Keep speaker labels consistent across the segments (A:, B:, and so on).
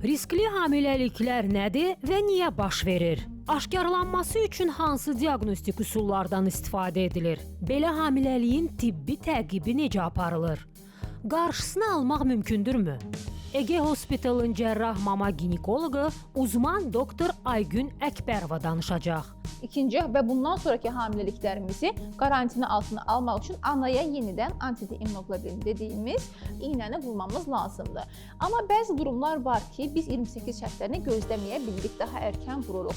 A: Riskli hamiləliklər nədir və niyə baş verir? Aşkarlanması üçün hansı diaqnostik üsullardan istifadə edilir? Belə hamiləliyin tibbi təqibi necə aparılır? Qarşısını almaq mümkündürmü? Ege Hospitalın cərrah mama ginekoloqu uzman doktor Aygün Əkbərova danışacaq.
B: İkinci və bundan sonraki hamiləliklərimizi qarantina altına almaq üçün anaya yenidən anti-immunoglobulin dediyimiz iynəni vurmamız lazımdır. Amma bəzi durumlar var ki, biz 28 şərtlərini gözləməyə bilirik, daha erkən vururuq.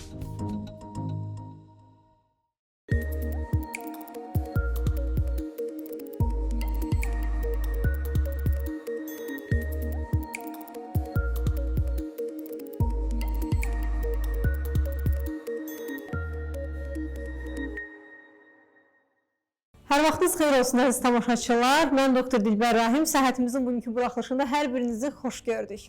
C: Hər vaxtınız xeyir olsun əziz tamaşaçılar. Mən Doktor Dilbər Rahim. Səhhətimizin bugünkü buraxılışında hər birinizi xoş gördük.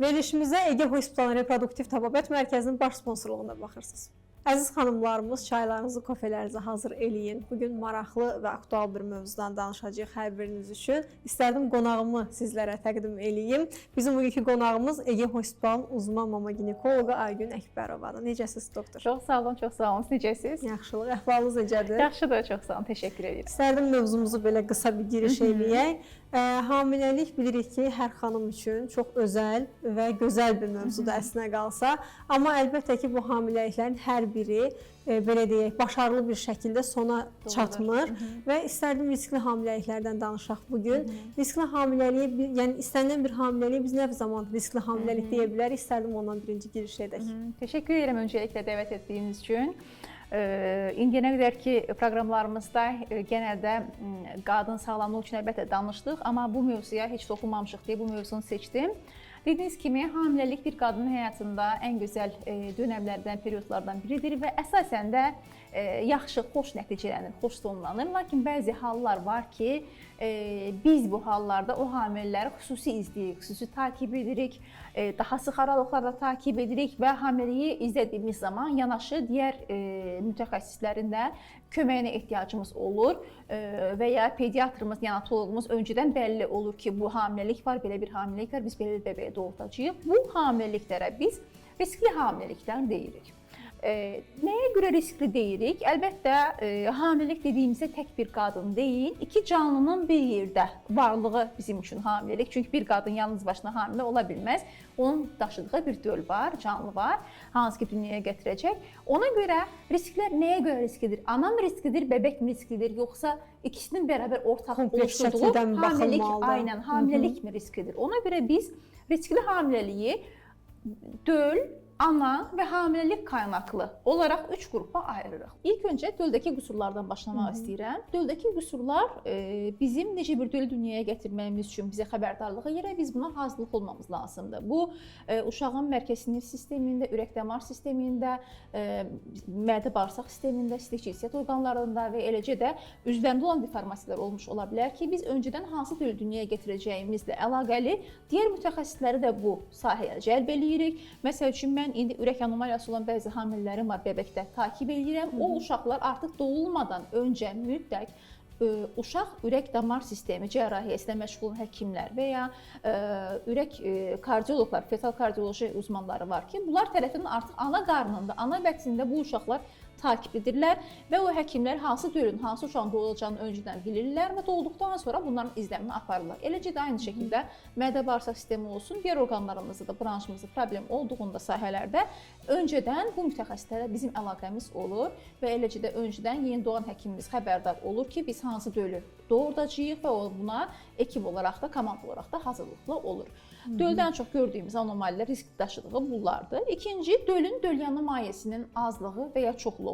C: Verilişimizə Ege Hospitalın Reproduktiv Təbabət Mərkəzinin baş sponsorluğunda baxırsınız. Əziz xanımlarımız, çaylarınızı, kofelərinizi hazır eləyin. Bugün maraqlı və aktual bir mövzudan danışacağıq hər biriniz üçün. İstərdim qonağımı sizlərə təqdim eləyim. Bizim bugünkü qonağımız Ege Hospitalın uzman mama ginekoloqu Aygün Əkbərovadır. Necəsiniz doktor?
B: Çox sağ olun, çox sağ olun. Necəsiniz?
C: Yaxşılıq, əhvalınız necədir?
B: Yaxşıdır, çox sağ olun. Təşəkkür edirəm.
C: İstərdim mövzumuzu belə qısa bir giriş eləyək. Hamiləlik bilirik ki, hər xanım üçün çox özəl və gözəl bir mövzudur əslində qalsa. Amma əlbəttə ki, bu hamiləliklərin hər biri belə deyək, başarılı bir şəkildə sona çatmır və istərdim riskli hamiləliklərdən danışaq bugün. Riskli hamiləliyi, yəni istənilən bir hamiləliyi biz nə zaman riskli hamiləlik deyə bilərik? İstərdim ondan birinci giriş edək.
B: Təşəkkür edirəm öncəliklə dəvət etdiyiniz üçün. İndiyə qədər ki, proqramlarımızda genəldə qadın sağlamlığı üçün əlbəttə danışdıq, amma bu mövzuya heç toxunmamışıq deyə bu mövzunu seçdim. Dediyiniz kimi, hamiləlik bir qadının həyatında ən gözəl dönəmlərdən, periodlardan biridir və əsasən də yaxşı, xoş nəticələnir, xoş sonlanır. Lakin bəzi hallar var ki, biz bu hallarda o hamilələri xüsusi izləyirik, xüsusi takib edirik, daha sıx aralıqlarda takib edirik və hamiləliyi izlədiyimiz zaman yanaşı digər mütəxəssislərin də köməyinə ehtiyacımız olur və ya pediatrımız, neonatoloqumuz öncədən bəlli olur ki, bu hamiləlik var, belə bir hamiləlik var, biz belə bir bebeği doğulacağıq. Bu hamiləliklərə biz riskli hamiləliklər deyirik. Nəyə görə riskli deyirik? Əlbəttə, hamiləlik dediyimizdə tək bir qadın deyil, iki canlının bir yerdə varlığı bizim üçün hamiləlik. Çünki bir qadın yalnız başına hamilə ola bilməz. Onun daşıdığı bir döl var, canlı var, hansı ki dünyaya gətirəcək. Ona görə risklər nəyə görə risklidir? Ana mı risklidir, bebek mi risklidir, yoxsa ikisinin bərabər ortaq oluşduğu hamiləlik, aynen, hamiləlik mi risklidir? Ona görə biz riskli hamiləliyi döl, ana və hamiləlik qaynaqlı olaraq 3 qrupa ayırırıq. İlk öncə döldəki qüsurlardan başlamaq istəyirəm. Döldəki qüsurlar bizim necə bir dölü dünyaya gətirməyimiz üçün bizə xəbərdarlığı yerə biz buna hazırlıq olmamız lazımdır. Bu, uşağın mərkəzi sinir sistemində, ürək-damar sistemində, mədə-bağırsaq sistemində, istik-cinsiyət orqanlarında və eləcə də üzvlərində olan deformasiyalar olmuş ola bilər ki, biz öncədən hansı dölü dünyaya gətirəcəyimizlə əlaqəli digər mütəxəssisləri də bu sahəyə cəlb eləyirik. Məsəl üçün, mən indi ürək anomaliyası olan bəzi hamilələrəm var, bebəkdə takib edirəm. O uşaqlar artıq doğulmadan öncə mütləq uşaq ürək-damar sistemi cərrahiyyəsində məşğul olan həkimlər və ya ürək kardioloqlar, fetal kardioloji uzmanları var ki, bunlar tərəfindən artıq ana qarnında, ana bəksində bu uşaqlar takib edirlər və o həkimlər hansı dölün, hansı uşağın doğulacağını öncədən bilirlər və doğulduqdan sonra bunların izləmini aparırlar. Eləcə də aynı şəkildə mədə-bağırsaq sistemi olsun, digər orqanlarımızda da, branşımızda problem olduğunda sahələrdə öncədən bu mütəxəssislərlə bizim əlaqəmiz olur və eləcə də öncədən yeni doğan həkimimiz xəbərdar olur ki, biz hansı dölü doğurdacağıq və o buna ekip olaraq da, komand olaraq da hazırlıqlı olur. Döldən çox gördüyümüz anomalilər, risk daşıdığı bunlardır. İkinci, dölün dölyanı mayesinin azlığı və ya çoxluğu.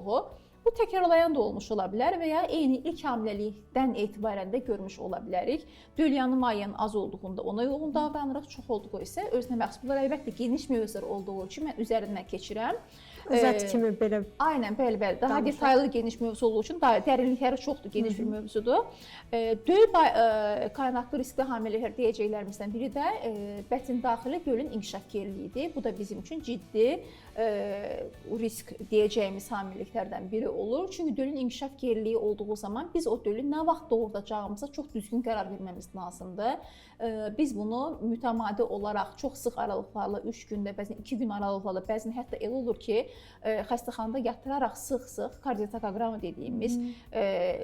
B: Bu təkrarlayan da olmuş ola bilər və ya eyni ilk hamiləlikdən etibarən də görmüş ola bilərik. Dölyanı mayenin az olduğunda ona yoğun davranırıq, çox olduğu isə özünə məxsus. Bunlar əlbəttə geniş mövzular olduğu üçün mən üzərindən keçirəm.
C: Özət kimi belə.
B: Aynen, bəli. Daha detaylı geniş mövzu olduğu üçün dərinlikləri çoxdur, geniş bir mövzudur. Döl qaynaqlı riskli hamiləliklər deyəcəklərimizdən biri də bətin daxili dölün inkişaf geriliyidir. Bu da bizim üçün ciddi risk deyəcəyimiz hamiləliklərdən biri olur. Çünki dölün inkişaf geriliyi olduğu zaman biz o dölü nə vaxt doğurdacağımıza çox düzgün qərar verməmiz lazımdır. Biz bunu mütəmadi olaraq çox sıx aralıqlarla 3 gündə, bəzən 2 gün aralıqlarla, bəzən hətta elə olur ki, xəstəxanada yatıraraq sıx-sıx kardiotomoqrama dediyimiz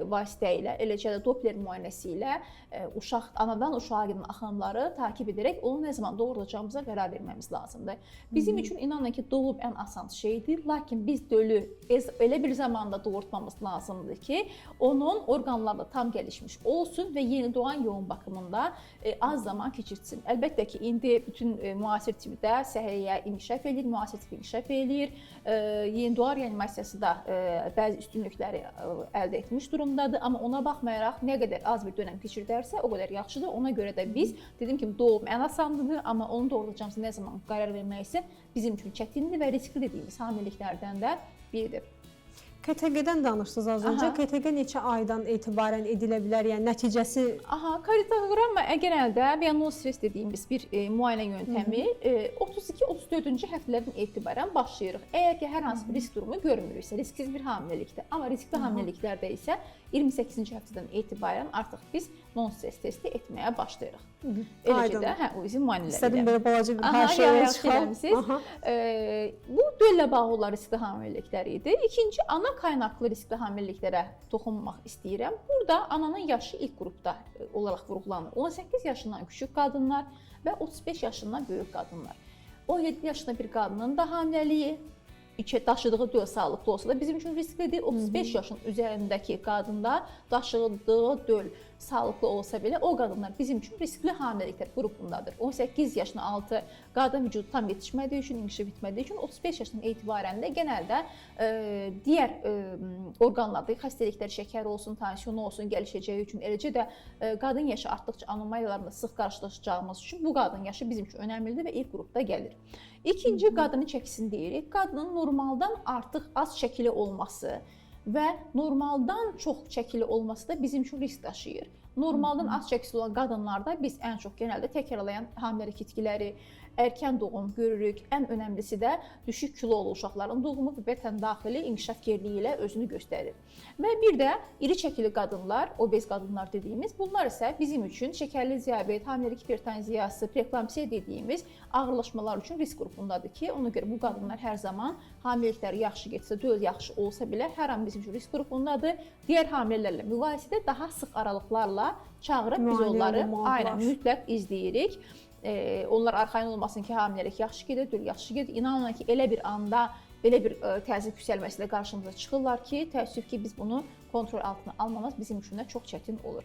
B: vasitə ilə, eləcə də Doppler müayinəsi ilə uşaq anadan uşağa gedən axınları takib edərək onu nə zaman doğurdacağımıza qərar verməmiz lazımdır. Bizim üçün inanın ki, doğum ən asan şeydir, lakin biz dölü elə bir zamanda doğurtmamız lazımdır ki, onun orqanları da tam gəlişmiş olsun və yeni doğan yoğun baxımında az zaman keçirsin. Əlbəttə ki, indi bütün müasir tibbdə səhiyyə inkişaf edir, müasir tibb inkişaf edir. Yeni doğar reanimasiyası da bəzi üstünlükləri əldə etmiş durumdadır, amma ona baxmayaraq nə qədər az bir dönəm keçirdərsə, o qədər yaxşıdır. Ona görə də biz dedim ki, doğum ən asandır, amma onu doğuracağımıza nə zaman qərar vermək isə bizim üçün çətindir və riskli dediyimiz hamiləliklərdən də biridir.
C: KTG-dən danışdınız az öncə. KTG neçə aydan etibarən edilə bilər? Yəni nəticəsi?
B: Kardiotomoqrama genəldə Venous stres dediyimiz bir müayinə yöntəmi 32-34-cü həftələrdən etibarən başlayırıq. Əgər ki, hər hansı bir risk durumu görmürüksə, risksiz bir hamiləlikdə. Amma riskli hamiləliklərdə isə 28-ci həftədən etibarən artıq biz non-stres testi etməyə başlayırıq. Eləcə də, o bizim müayinələrdir.
C: İstədim belə balaca bir hər şeyə çıxalım.
B: Bu döllə bağlı olan riskli hamiləliklər idi. İkinci, ana qaynaqlı riskli hamiləliklərə toxunmaq istəyirəm. Burada ananın yaşı ilk qrupda olaraq vurğulanır. 18 yaşından küçük qadınlar və 35 yaşından böyük qadınlar. 17 yaşında bir qadının da hamiləliyi daşıdığı döl sağlıqlı olsa da bizim üçün risklidir. 35 yaşın üzərindəki qadında daşıdığı döl sağlıqlı olsa belə o qadınlar bizim üçün riskli hamiləliklər qrupundadır. 18 yaşına altı qadın vücudu tam yetişmədiyi üçün, inkişaf etmədiyi üçün 35 yaşından etibarən də genəldə digər orqanlarda xəstəliklər, şəkər olsun, tansiyon olsun, gəlişəcəyi üçün, eləcə də qadın yaşı artdıqca anomaliyalarla sıx qarşılaşacağımız üçün bu qadın yaşı bizim üçün önəmlidir və ilk qrupda gəlir. İkinci, qadının çəkisini deyirik. Qadının normaldan artıq az çəkili olması və normaldan çox çəkili olması da bizim üçün risk daşıyır. Normaldan az çəkisi olan qadınlarda biz ən çox genəldə təkrarlayan hamiləlik itkiləri, erkən doğum görürük. Ən önəmlisi də düşük kilolu uşaqların doğumu və bətən daxili inkişaf geriliyi ilə özünü göstərir. Və bir də iri çəkili qadınlar, obez qadınlar dediyimiz, bunlar isə bizim üçün şəkərli diabet, hamiləlik hipertenziyası, preeklamsiya dediyimiz ağırlaşmalar üçün risk qrupundadır ki, ona görə bu qadınlar hər zaman hamiləlikləri yaxşı getsə, döl yaxşı olsa belə hər an bizim üçün risk qrupundadır. Digər hamilələrlə müqayisədə daha sıx aralıqlarla çağırıb biz onları mütləq izləyirik. Onlar arxayın olmasın ki, hamiləlik yaxşı gedir, döl yaxşı gedir. İnanın ki, elə bir anda belə bir təzyiq yüksəlməsilə qarşımıza çıxırlar ki, təəssüf ki, biz bunu kontrol altına almamız bizim üçün də çox çətin olur.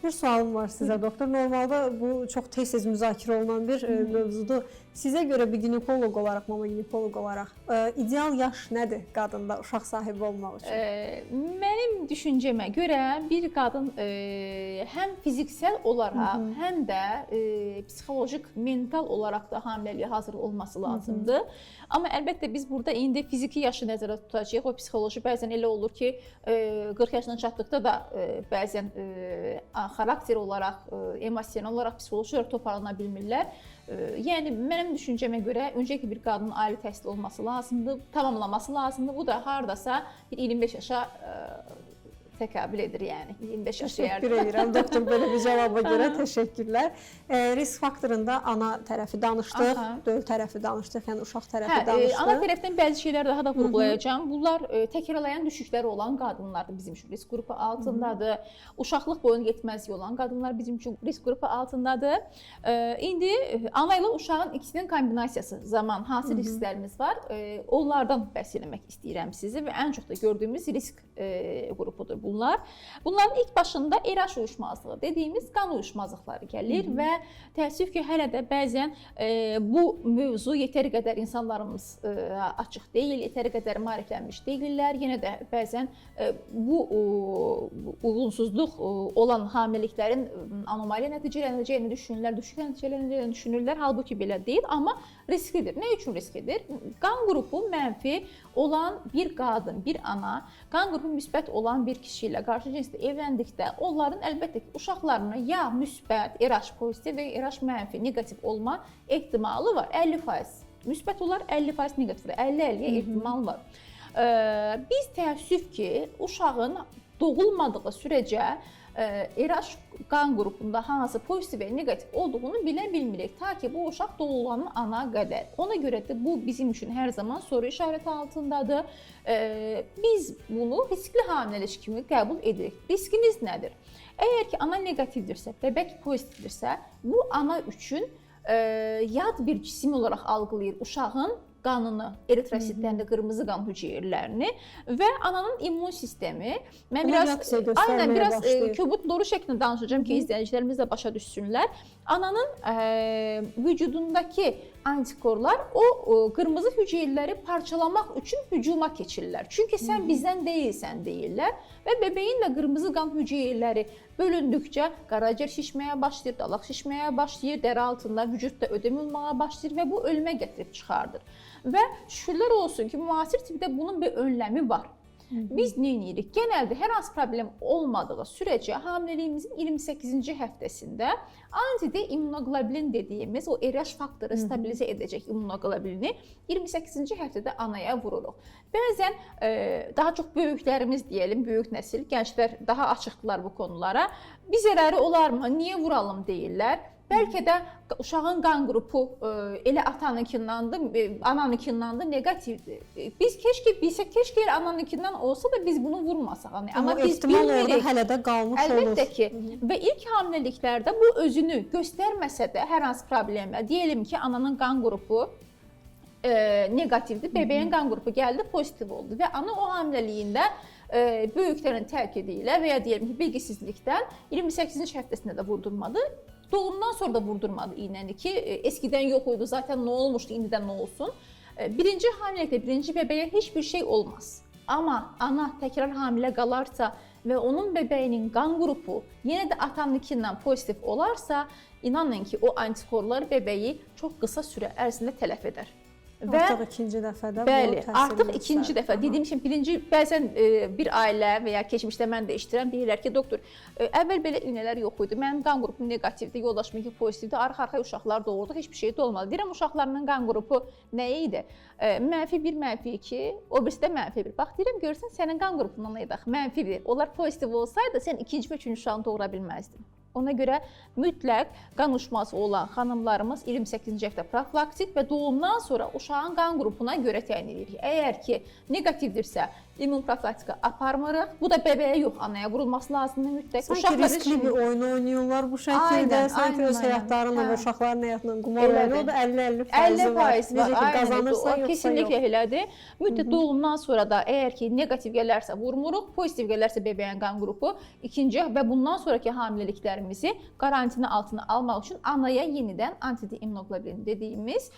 C: Bir sualım var sizə, doktor. Normalda bu çox tez-tez müzakirə olunan bir mövzudur. Sizə görə bir ginekoloq olaraq, mama ginekoloq olaraq ideal yaş nədir qadında uşaq sahibi olmaq üçün?
B: Mənim düşüncəmə görə bir qadın həm fiziksel olaraq, həm də psixolojik, mental olaraq da hamiləliyə hazır olması lazımdır. Amma əlbəttə biz burada indi fiziki yaşı nəzərdə tutacağıq. O psixoloji bəzən elə olur ki, 40 yaşına çatdıqda da bəzən xarakter olaraq, emosional olaraq, psixoloji olaraq toparlana bilmirlər. Yəni mənim düşüncəmə görə öncəki bir qadının ali təhsil olması lazımdır, tamamlaması lazımdır. Bu da hardasa 25 yaşa təkabül edir, yəni 25 yaş yerdir.
C: Təşəkkür edirəm doktor belə bir cavaba görə, təşəkkürlər. Risk faktorunda ana tərəfi danışdıq, döl tərəfi danışdıq, yəni uşaq tərəfi danışdıq.
B: Ana tərəfdən bəzi şeylər daha da vurğulayacağam. Bunlar təkrarlayan düşükləri olan qadınlardır bizim üçün risk qrupu altındadır. Uşaqlıq boyun yetməzliyi olan qadınlar bizim üçün risk qrupu altındadır. İndi ana ilə uşağın ikisinin kombinasiyası zaman hansı risklərimiz var? Onlardan bəhs eləmək istəyirəm sizi və ən çox da gördüyümüz risk qrupudur bunlar. Bunların ilk başında RH uyuşmazlığı dediyimiz qan uyuşmazlıqları gəlir və təəssüf ki, hələ də bəzən bu mövzu yetəri qədər insanlarımız açıq deyil, yetəri qədər maariflənmiş deyillər. Yenə də bəzən bu uyğunsuzluq olan hamiləliklərin anomaliya nəticələnəcəyini düşünürlər, düşük nəticələnəcəyini düşünürlər. Halbuki belə deyil, amma risklidir. Nə üçün risklidir? Qan qrupu mənfi olan bir qadın, bir ana, qan qrupu müsbət olan bir kişi ilə qarşı cinslə evləndikdə onların əlbəttə ki, uşaqlarına ya müsbət, RH pozitiv və RH mənfi, negativ olma ehtimalı var. 50%. müsbət olar, 50% neqativ olar. 50-50-yə ehtimal var. Biz təəssüf ki, uşağın doğulmadığı sürəcə RH qan qrupunda hansı pozitiv və neqativ olduğunu bilə bilmirik. Ta ki, bu uşaq doğulanın ana qədər. Ona görə də bu bizim üçün hər zaman soru işarəti altındadır. Biz bunu riskli hamiləlik kimi qəbul edirik. Riskimiz nədir? Əgər ki, ana neqativdirsə, bəbək pozitivdirsə, bu ana üçün yad bir cisim olaraq algılayır uşağın qanını, eritrositlərini, qırmızı qan hüceyrələrini və ananın immun sistemi. Mən biraz kobud doğru şəklində danışacağam ki, izləyicilərimiz də başa düşsünlər. Ananın vücudundakı antikorlar o qırmızı hüceyrələri parçalamaq üçün hücuma keçirlər. Çünki sən bizdən deyilsən deyirlər və bebeğin də qırmızı qan hüceyrələri bölündükcə qaraciyər şişməyə başlayır, dalaq şişməyə başlayır, dəri altında vücudda ödem olmağa başlayır və bu ölümə gətirib çıxardır. Və şükürlər olsun ki, müasir tibbdə bunun bir önləmi var. Biz nə edirik? Genəldə hər hansı problem olmadığı sürəcə hamiləliyimizin 28-ci həftəsində anti-D immunoqlobulin dediyimiz o RH faktoru stabilizə edəcək immunoqlobulini 28-ci həftədə anaya vururuq. Bəzən daha çox böyüklərimiz deyəlim, böyük nəsil, gənclər daha açıqdılar bu konulara. Bir zərəri olarmı? Niyə vuralım deyirlər. Bəlkə də uşağın qan qrupu elə atanınkindandır, ananınkindandır, neqativdir. Biz keşke bilsək, keşke ananınkindən olsa da biz bunu vurmasaq.
C: Amma biz bilmirik. Hələ də qalmış olur.
B: Əlbəttə ki. Və ilk hamiləliklərdə bu özünü göstərməsə də hər hansı problemlə, deyəlim ki, ananın qan qrupu neqativdir, bebeğin qan qrupu gəldi, pozitiv oldu və ana o hamiləliyində böyüklərin təkidi ilə və ya deyəlim ki, bilgisizlikdən 28-ci həftəsində də vurdurmadı. Doğumdan sonra da vurdurmadı iynəni ki, eskidən yox idi, zaten nə olmuşdu, indidən nə olsun. Birinci hamiləlikdə, birinci bebeğe heç bir şey olmaz. Amma ana təkrar hamilə qalarsa və onun bebəyinin qan qrupu yenə də atanınkindən pozitiv olarsa, inanın ki, o antikorlar bebeği çox qısa sürə ərzində tələf edər.
C: Artıq ikinci dəfədə
B: bəli, artıq ikinci dəfə. Dediyim kimi, birinci bəzən bir ailə və ya keçmişdə mən də eşidirəm, deyirlər ki, doktor, əvvəl belə iynələr yox idi, mənim qan qrupum neqativdir, yoldaşımınki pozitivdir, arxa-arxaya uşaqlar doğurdu, heç bir şey də olmadı. Deyirəm, uşaqlarının qan qrupu nə idi? -1, -2, o birisi də -1. Bax, deyirəm, görürsən, sənin qan qrupundan nə edək? -1. Onlar pozitiv olsaydı, sən ikinci və üçüncü uşağını doğura bilməzdin. Ona görə mütləq qan uçması olan xanımlarımız 28-ci həftə profilaktik və doğumdan sonra uşağın qan qrupuna görə təyin edirik. Əgər ki, neqativdirsə, immun profilaktika aparmırıq. Bu da bebeğe yox, anaya vurulması lazımdır mütləq.
C: Sanki riskli bir oyun oynuyorlar bu şəkildə. Sanki öz həyatlarıyla və uşaqların həyatla qumar oynuyor. O da 50% var. Necə ki, qazanırsa yoxsa yox.
B: Kesinlikle elədir. Mütləq doğumdan sonra da əgər ki, neqativ gələrsə vurmuruq, pozitiv gələrsə bebeğin qan qrupu ikinci və bundan sonraki hamiləliklərimizi karantina altına almaq üçün anaya yenidən anti-D immunoqlobulin dediyimiz,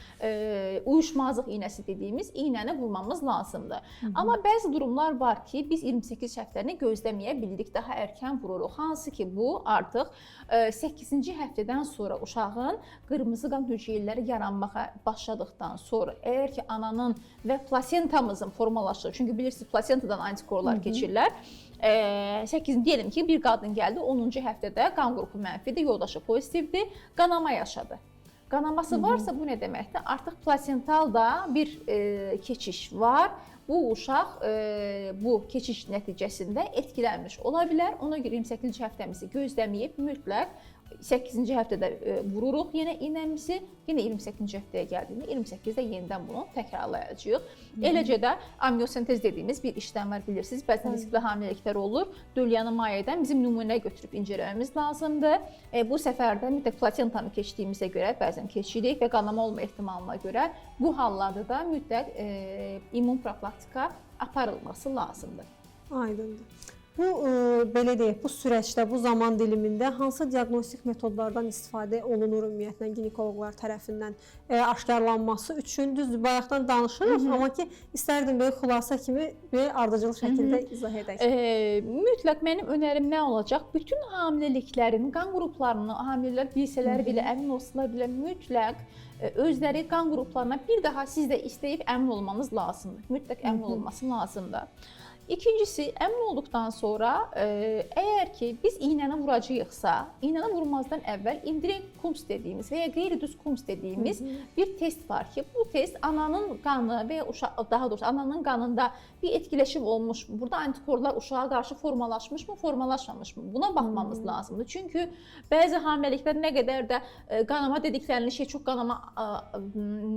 B: uyuşmazlıq iynəsi dediyimiz iynəni vurmamız lazımdır. Amma bəzi durumlar var ki, biz 28 həftəni gözləməyə bildik, daha erkən vururuq. Hansı ki, bu artıq 8-ci həftədən sonra uşağın qırmızı qan hüceyrələri yaranmağa başladıqdan sonra, əgər ki, ananın və plasentamızın formalaşdığı, çünki bilirsiniz, plasentadan antikorlar keçirlər. 8 deyəlim ki, bir qadın gəldi 10-cu həftədə qan qrupu mənfidir, yoldaşı pozitivdir, qanama yaşadı. Qanaması varsa bu nə deməkdir? Artıq plasentalda bir keçiş var. Bu uşaq bu keçiş nəticəsində etkilənmiş ola bilər. Ona görə 28-ci həftəmizi gözləməyib mütləq 8-ci həftədə vururuq yenə iynəmizi. Yenə 28-ci həftəyə gəldiyində 28-də yenidən bunu təkrarlayacağıq. Eləcə də amniosentez dediyimiz bir işlem var, bilirsiniz. Bəzən riskli hamiləliklər olur. Dölyanı mayədən bizim nümunə götürüb incələməmiz lazımdır. Bu səfərdə mütləq plasentanı keçdiyimizə görə bəzən keçirik və qanama olma ehtimalına görə bu hallarda da mütləq immun profilaktika aparılması lazımdır.
C: Aydındır. Bu belə deyək, bu süreçdə, bu zaman dilimində hansı diaqnostik metodlardan istifadə olunur ümumiyyətlə ginekoloqlar tərəfindən aşkarlanması üçün? Düzdür, bayaqdan danışırıq, amma ki, istərdim belə xülasə kimi və ardıcıl şəkildə izah edək.
B: Mütləq mənim önərim nə olacaq? Bütün hamiləliklərin qan qruplarını hamilələr bilsələr belə, əmin olsalar belə mütləq özləri qan qruplarına bir daha siz də istəyib əmin olmanız lazımdır. Mütləq əmin olması lazımdır. İkincisi, əmin olduqdan sonra əgər ki biz iynəni vuracağıqsa, iynəni vurmazdan əvvəl indirekt kums dediyimiz və ya qeyri-düz kums dediyimiz bir test var ki, bu test ananın qanı və ya daha doğrusu ananın qanında bir etkiləşim olmuş, burada antikorlar uşağa qarşı formalaşmışmı, formalaşmamışmı? Buna baxmamız lazımdır. Çünki bəzi hamiləliklər nə qədər də qanama dediklərini şey çox qanama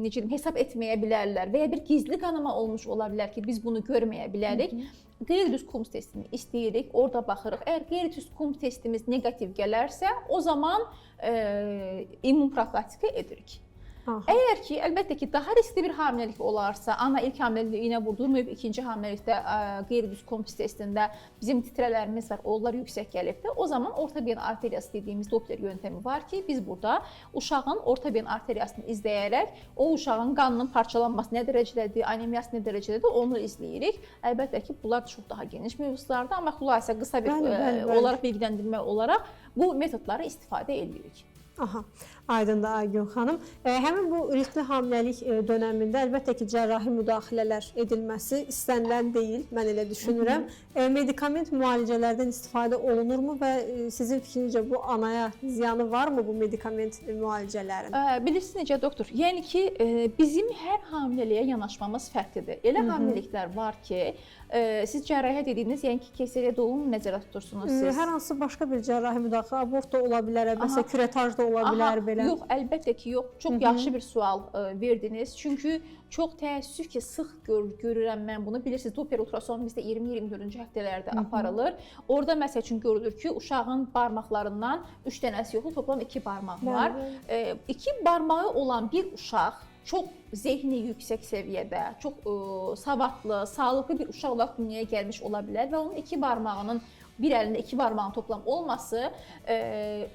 B: necə deyim, hesab etməyə bilərlər və ya bir gizli qanama olmuş ola bilər ki, biz bunu görməyə bilərik. Qeyri-düz kums testini istəyirik, orada baxırıq. Əgər qeyri-düz kums testimiz neqativ gələrsə, o zaman immun profilaktika edirik. Əgər ki, əlbəttə ki, daha riskli bir hamiləlik olarsa, ana ilk hamiləlikdə iynə vurdurmayıb, ikinci hamiləlikdə qeyri-düz kums testində bizim titrələrimiz var, onlar yüksək gəlibdə, o zaman orta beyin arteriyası dediyimiz Doppler yöntəmi var ki, biz burada uşağın orta beyin arteriyasını izləyərək o uşağın qanının parçalanması nə dərəcədədir, anemiyası nə dərəcədədir, onu izləyirik. Əlbəttə ki, bunlar çox daha geniş mövzulardır, amma xülasə qısa bir olaraq bilgiləndirmə olaraq bu metodları istifadə edirik.
C: Aha, aydındır Aygün xanım. Həmin bu riskli hamiləlik dönəmində əlbəttə ki, cərrahi müdaxilələr edilməsi istənilən deyil, mən elə düşünürəm. Medikament müalicələrdən istifadə olunurmu və sizin fikrincə bu anaya ziyanı varmı bu medikament müalicələrin?
B: Bilirsiniz necə doktor? Yəni ki, bizim hər hamiləliyə yanaşmamız fərqlidir. Elə hamiləliklər var ki, siz cərrahiyyə dediyiniz, yəni ki, keysəriyyə doğumu nəzərdə tutursunuz siz?
C: Hər hansı başqa bir cərrahi müdaxilə, abort da ola bilər, məsələn, küretaj da ola bilər belə.
B: Yox, əlbəttə ki, yox. Çox yaxşı bir sual verdiniz. Çünki çox təəssüf ki, sıx görürəm mən bunu. Bilirsiniz, Doppler ultrason bizdə 20-24-cü həftələrdə aparılır. Orada məsəl üçün görülür ki, uşağın barmaqlarından 3 dənəsi yoxdur, toplam 2 barmaq var. 2 barmağı olan bir uşaq çox zehni yüksək səviyyədə, çox savadlı, sağlıqlı bir uşaq olaraq dünyaya gəlmiş ola bilər və onun 2 barmağının bir əlində 2 barmağın toplam olması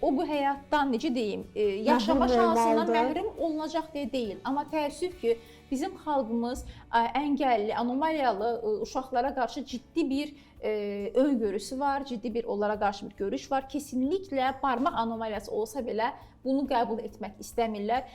B: o bu həyatdan necə deyim, yaşama şansından məhrum olunacaq deyə deyil. Amma təəssüf ki, bizim xalqımız əngəlli, anomaliyalı uşaqlara qarşı ciddi bir öngörüsü var, ciddi bir onlara qarşı bir görüş var. Kesinliklə barmaq anomaliyası olsa belə bunu qəbul etmək istəmirlər.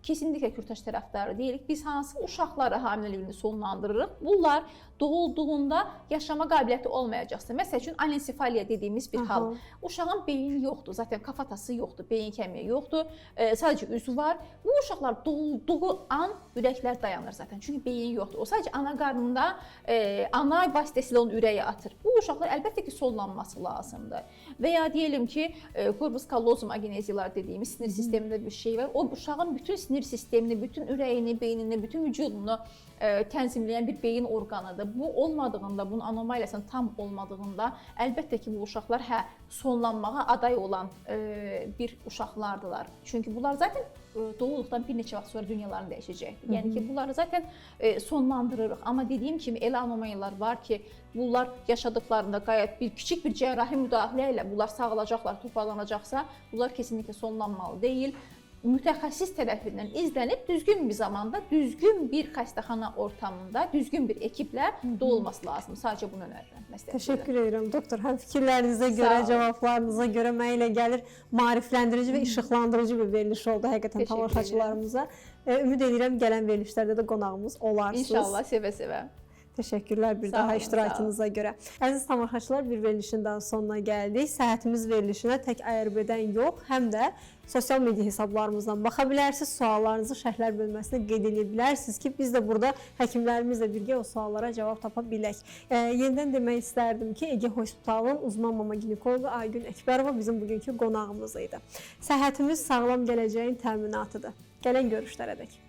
B: Kesinliklə kürtaj tərəfdarı deyilik. Biz hansı uşaqları hamiləliyini sonlandırırıq? Bunlar doğulduğunda yaşama qabiliyyəti olmayacaqsa, məsəl üçün anensefaliya dediyimiz bir hal. Uşağın beyni yoxdur, zaten kafatası yoxdur, beyin kəmiyi yoxdur, sadəcə üzü var. Bu uşaqlar doğulduğu an ürəklər dayanır zaten, çünki beyin yoxdur. O sadəcə ana qarnında, ana vasitəsilə onun ürəyi atır. Bu uşaqlar əlbəttə ki, sonlanması lazımdır. Və ya deyəlim ki, corpus callosum ageneziyalar dediyimiz sinir sistemində bir şey var. O uşağın bütün sinir sistemini, bütün ürəyini, beynini, bütün vücudunu tənzimləyən bir beyin orqanıdır. Bu olmadığında, bunun anomaliyasının tam olmadığında əlbəttə ki, bu uşaqlar sonlanmağa aday olan bir uşaqlardılar. Çünki bunlar zaten doğulduqdan bir neçə vaxt sonra dünyalarını dəyişəcəkdir. Yəni ki, bunları zaten sonlandırırıq. Amma dediyim kimi elə anomaliyalar var ki, bunlar yaşadıqlarında qayət bir kiçik bir cərrahi müdaxilə ilə bunlar sağalacaqlar, toparlanacaqsa, bunlar kesinliklə sonlanmalı deyil. Mütəxəssis tərəfindən izlənib düzgün bir zamanda, düzgün bir xəstəxana ortamında, düzgün bir ekiplə doğulması lazım. Sadəcə bunu önərirəm.
C: Təşəkkür edirəm doktor. Həm fikirlərinizə görə, cavablarınıza görə mənə elə gəlir maarifləndirici və işıqlandırıcı bir veriliş oldu həqiqətən tamaşaçılarımıza. Ümid edirəm gələn verilişlərdə də qonağımız olarsınız.
B: İnşallah, sevə-sevə.
C: Təşəkkürlər bir daha iştirakınıza görə. Əziz tamaşaçılar, bir verilişin daha sonuna gəldik. Səhhətimiz verilişinə tək ARB-dən yox, həm də sosial media hesablarımızdan baxa bilərsiniz. Suallarınızı şərhlər bölməsinə qeyd edə bilərsiniz ki, biz də burada həkimlərimizlə birgə o suallara cavab tapa bilək. Yenidən demək istərdim ki, Ege Hospitalın uzman mama ginekoloqu Aygün Əkbərova bizim bugünkü qonağımız idi. Səhhətimiz sağlam gələcəyin təminatıdır. Gələn görüşlərə dək.